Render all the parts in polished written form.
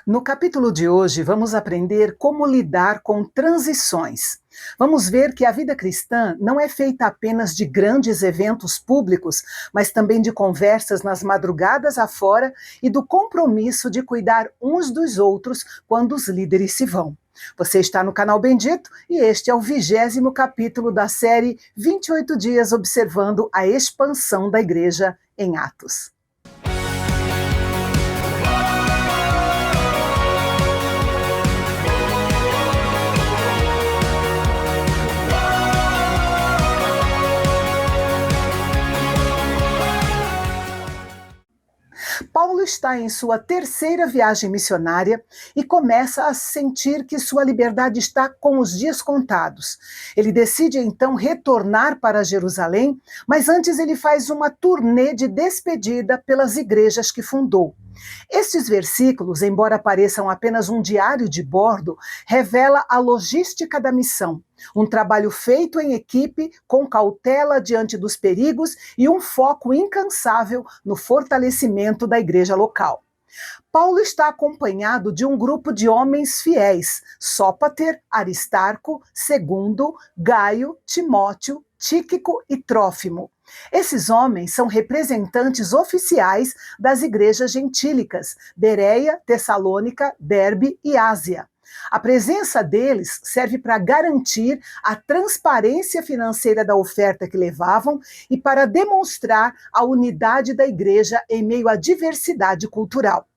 No capítulo de hoje, vamos aprender como lidar com transições. Vamos ver que a vida cristã não é feita apenas de grandes eventos públicos, mas também de conversas nas madrugadas afora e do compromisso de cuidar uns dos outros quando os líderes se vão. Você está no canal Bendito e este é o 20º capítulo da série 28 dias observando a expansão da igreja em Atos. Paulo está em sua terceira viagem missionária e começa a sentir que sua liberdade está com os dias contados. Ele decide então retornar para Jerusalém, mas antes ele faz uma turnê de despedida pelas igrejas que fundou. Estes versículos, embora pareçam apenas um diário de bordo, revela a logística da missão, um trabalho feito em equipe, com cautela diante dos perigos e um foco incansável no fortalecimento da igreja local. Paulo está acompanhado de um grupo de homens fiéis: Sópater, Aristarco, Segundo, Gaio, Timóteo, Tíquico e Trófimo. Esses homens são representantes oficiais das igrejas gentílicas, Bereia, Tessalônica, Derbe e Ásia. A presença deles serve para garantir a transparência financeira da oferta que levavam e para demonstrar a unidade da igreja em meio à diversidade cultural.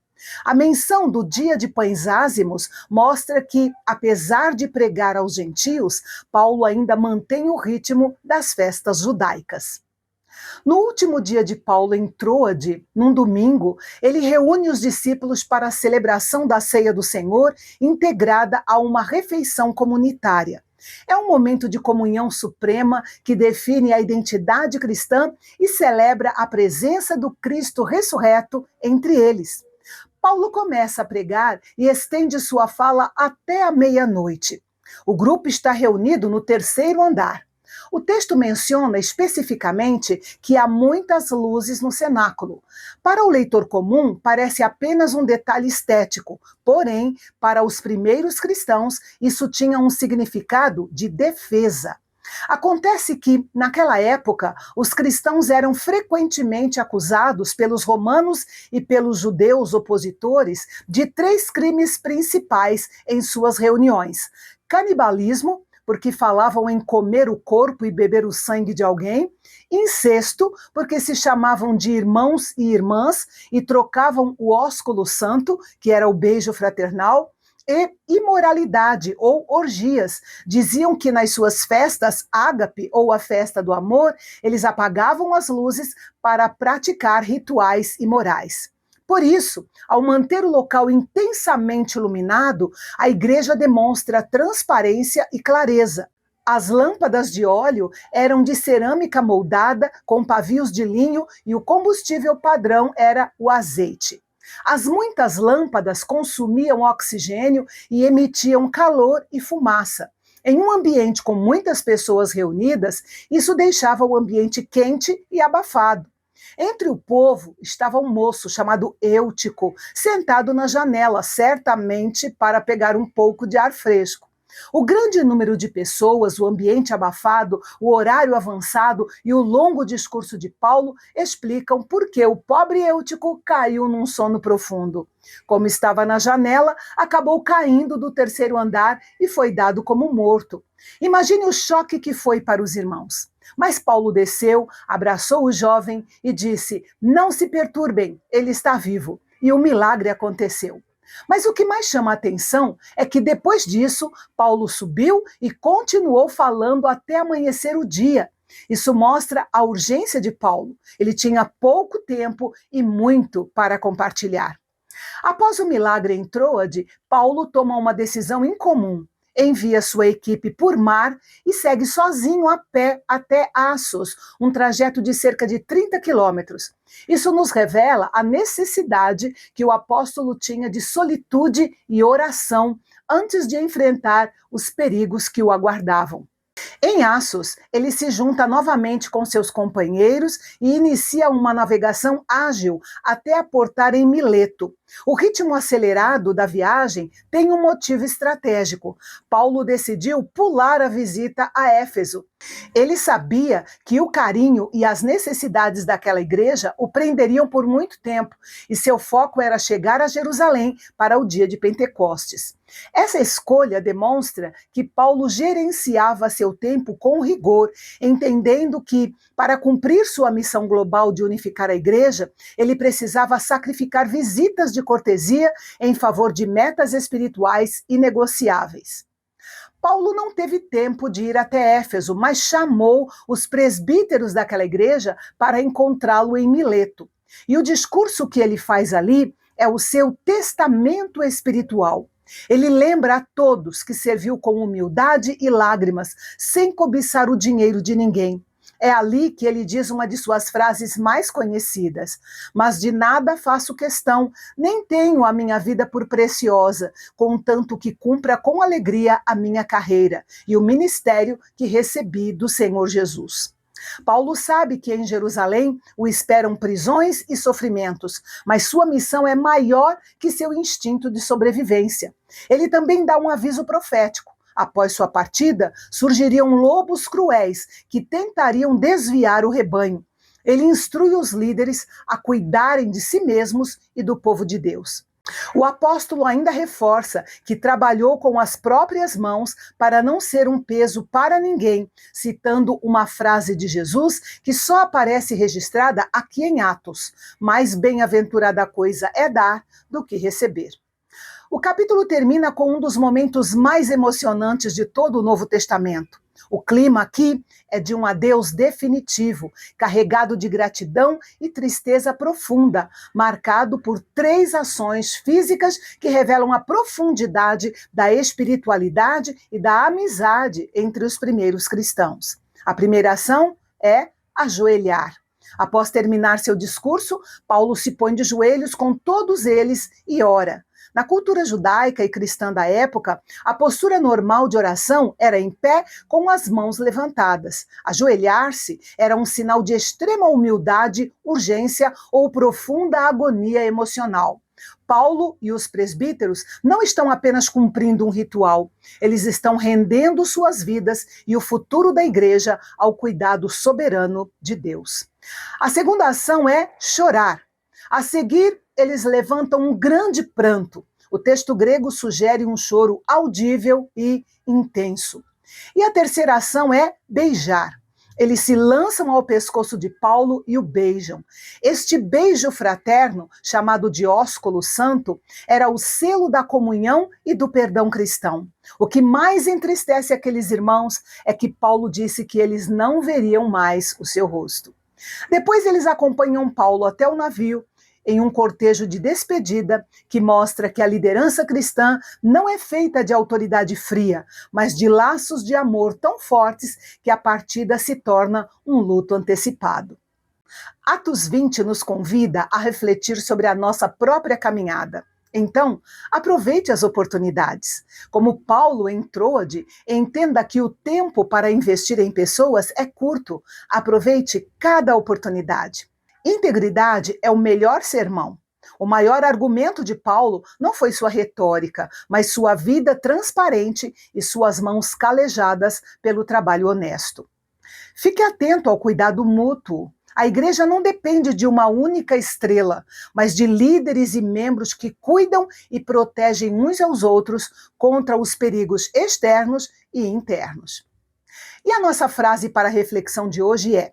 A menção do Dia de Pães Ázimos mostra que, apesar de pregar aos gentios, Paulo ainda mantém o ritmo das festas judaicas. No último dia de Paulo em Troade, num domingo, ele reúne os discípulos para a celebração da Ceia do Senhor, integrada a uma refeição comunitária. É um momento de comunhão suprema que define a identidade cristã e celebra a presença do Cristo ressurreto entre eles. Paulo começa a pregar e estende sua fala até a meia-noite. O grupo está reunido no terceiro andar. O texto menciona especificamente que há muitas luzes no cenáculo. Para o leitor comum, parece apenas um detalhe estético, porém, para os primeiros cristãos, isso tinha um significado de defesa. Acontece que, naquela época, os cristãos eram frequentemente acusados pelos romanos e pelos judeus opositores de 3 crimes principais em suas reuniões: canibalismo, porque falavam em comer o corpo e beber o sangue de alguém; incesto, porque se chamavam de irmãos e irmãs e trocavam o ósculo santo, que era o beijo fraternal; e imoralidade ou orgias. Diziam que nas suas festas ágape, ou a festa do amor, eles apagavam as luzes para praticar rituais imorais. Por isso, ao manter o local intensamente iluminado, a igreja demonstra transparência e clareza. As lâmpadas de óleo eram de cerâmica moldada com pavios de linho e o combustível padrão era o azeite. As muitas lâmpadas consumiam oxigênio e emitiam calor e fumaça. Em um ambiente com muitas pessoas reunidas, isso deixava o ambiente quente e abafado. Entre o povo estava um moço chamado Eutico, sentado na janela, certamente para pegar um pouco de ar fresco. O grande número de pessoas, o ambiente abafado, o horário avançado e o longo discurso de Paulo explicam por que o pobre Eutico caiu num sono profundo. Como estava na janela, acabou caindo do terceiro andar e foi dado como morto. Imagine o choque que foi para os irmãos. Mas Paulo desceu, abraçou o jovem e disse: "Não se perturbem, ele está vivo." E o milagre aconteceu. Mas o que mais chama a atenção é que depois disso, Paulo subiu e continuou falando até amanhecer o dia. Isso mostra a urgência de Paulo. Ele tinha pouco tempo e muito para compartilhar. Após o milagre em Troade, Paulo toma uma decisão incomum. Envia sua equipe por mar e segue sozinho a pé até Assos, um trajeto de cerca de 30 quilômetros. Isso nos revela a necessidade que o apóstolo tinha de solitude e oração antes de enfrentar os perigos que o aguardavam. Em Assos, ele se junta novamente com seus companheiros e inicia uma navegação ágil até aportar em Mileto. O ritmo acelerado da viagem tem um motivo estratégico. Paulo decidiu pular a visita a Éfeso. Ele sabia que o carinho e as necessidades daquela igreja o prenderiam por muito tempo, e seu foco era chegar a Jerusalém para o dia de Pentecostes. Essa escolha demonstra que Paulo gerenciava seu tempo com rigor, entendendo que, para cumprir sua missão global de unificar a igreja, ele precisava sacrificar visitas de cortesia em favor de metas espirituais inegociáveis. Paulo não teve tempo de ir até Éfeso, mas chamou os presbíteros daquela igreja para encontrá-lo em Mileto. E o discurso que ele faz ali é o seu testamento espiritual. Ele lembra a todos que serviu com humildade e lágrimas, sem cobiçar o dinheiro de ninguém. É ali que ele diz uma de suas frases mais conhecidas: mas de nada faço questão, nem tenho a minha vida por preciosa, contanto que cumpra com alegria a minha carreira e o ministério que recebi do Senhor Jesus. Paulo sabe que em Jerusalém o esperam prisões e sofrimentos, mas sua missão é maior que seu instinto de sobrevivência. Ele também dá um aviso profético. Após sua partida, surgiriam lobos cruéis que tentariam desviar o rebanho. Ele instrui os líderes a cuidarem de si mesmos e do povo de Deus. O apóstolo ainda reforça que trabalhou com as próprias mãos para não ser um peso para ninguém, citando uma frase de Jesus que só aparece registrada aqui em Atos: mais bem-aventurada coisa é dar do que receber. O capítulo termina com um dos momentos mais emocionantes de todo o Novo Testamento. O clima aqui é de um adeus definitivo, carregado de gratidão e tristeza profunda, marcado por 3 ações físicas que revelam a profundidade da espiritualidade e da amizade entre os primeiros cristãos. A primeira ação é ajoelhar. Após terminar seu discurso, Paulo se põe de joelhos com todos eles e ora. Na cultura judaica e cristã da época, a postura normal de oração era em pé com as mãos levantadas. Ajoelhar-se era um sinal de extrema humildade, urgência ou profunda agonia emocional. Paulo e os presbíteros não estão apenas cumprindo um ritual, eles estão rendendo suas vidas e o futuro da igreja ao cuidado soberano de Deus. A segunda ação é chorar. A seguir, eles levantam um grande pranto. O texto grego sugere um choro audível e intenso. E a terceira ação é beijar. Eles se lançam ao pescoço de Paulo e o beijam. Este beijo fraterno, chamado de ósculo santo, era o selo da comunhão e do perdão cristão. O que mais entristece aqueles irmãos é que Paulo disse que eles não veriam mais o seu rosto. Depois eles acompanham Paulo até o navio, em um cortejo de despedida que mostra que a liderança cristã não é feita de autoridade fria, mas de laços de amor tão fortes que a partida se torna um luto antecipado. Atos 20 nos convida a refletir sobre a nossa própria caminhada. Então, aproveite as oportunidades. Como Paulo em Troade, entenda que o tempo para investir em pessoas é curto. Aproveite cada oportunidade. Integridade é o melhor sermão. O maior argumento de Paulo não foi sua retórica, mas sua vida transparente e suas mãos calejadas pelo trabalho honesto. Fique atento ao cuidado mútuo. A igreja não depende de uma única estrela, mas de líderes e membros que cuidam e protegem uns aos outros contra os perigos externos e internos. E a nossa frase para a reflexão de hoje é: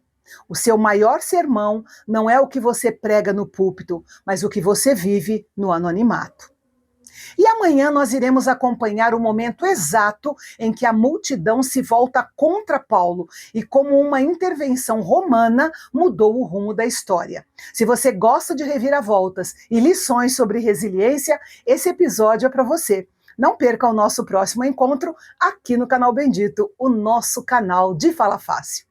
o seu maior sermão não é o que você prega no púlpito, mas o que você vive no anonimato. E amanhã nós iremos acompanhar o momento exato em que a multidão se volta contra Paulo e como uma intervenção romana mudou o rumo da história. Se você gosta de reviravoltas e lições sobre resiliência, esse episódio é para você. Não perca o nosso próximo encontro aqui no Canal Bendito, o nosso canal de Fala Fácil.